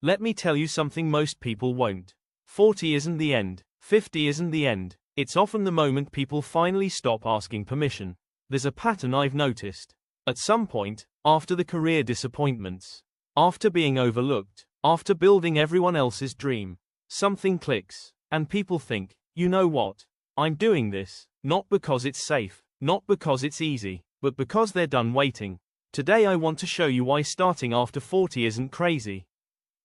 Let me tell you something most people won't. 40 isn't the end. 50 isn't the end. It's often the moment people finally stop asking permission. There's a pattern I've noticed. At some point, after the career disappointments, after being overlooked, after building everyone else's dream, something clicks, and people think, you know what? I'm doing this, not because it's safe, not because it's easy, but because they're done waiting. Today I want to show you why starting after 40 isn't crazy.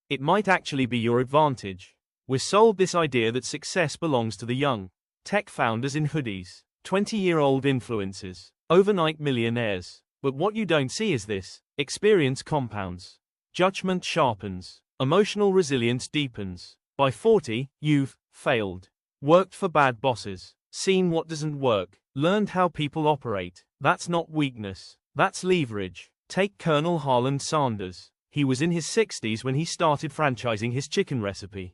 It might actually be your advantage. We're sold this idea that success belongs to the young. Tech founders in hoodies, 20-year-old influencers, overnight millionaires. But what you don't see is this: experience compounds, judgment sharpens, emotional resilience deepens. By 40, you've failed, worked for bad bosses, seen what doesn't work, learned how people operate. That's not weakness, that's leverage. Take Colonel Harland Sanders. He was in his 60s when he started franchising his chicken recipe.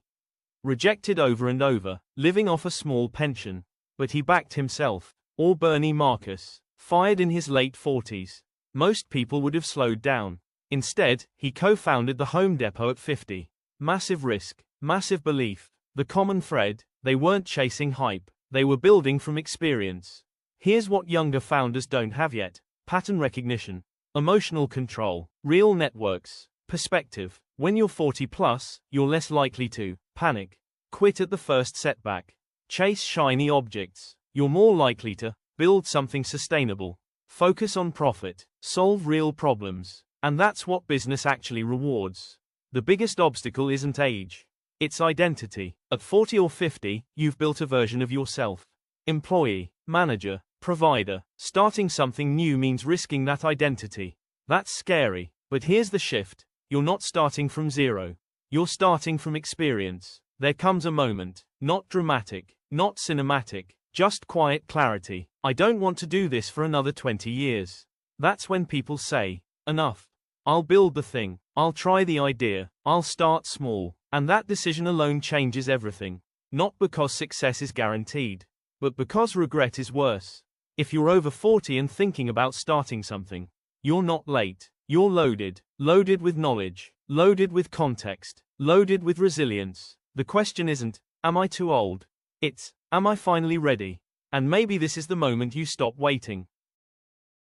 Rejected over and over, living off a small pension. But he backed himself. Or Bernie Marcus, fired in his late 40s. Most people would have slowed down. Instead, he co-founded the Home Depot at 50. Massive risk, massive belief. The common thread: they weren't chasing hype, they were building from experience. Here's what younger founders don't have yet: pattern recognition, emotional control, real networks, perspective. When you're 40 plus, you're less likely to panic, quit at the first setback, chase shiny objects. You're more likely to build something sustainable, focus on profit, solve real problems. And that's what business actually rewards. The biggest obstacle isn't age, it's identity. At 40 or 50, you've built a version of yourself. Employee, manager, provider. Starting something new means risking that identity. That's scary. But here's the shift: you're not starting from zero. You're starting from experience. There comes a moment, not dramatic, not cinematic, just quiet clarity. I don't want to do this for another 20 years. That's when people say, enough. I'll build the thing. I'll try the idea. I'll start small. And that decision alone changes everything. Not because success is guaranteed, but because regret is worse. If you're over 40 and thinking about starting something, you're not late. You're loaded. Loaded with knowledge. Loaded with context. Loaded with resilience. The question isn't, am I too old? It's, am I finally ready? And maybe this is the moment you stop waiting.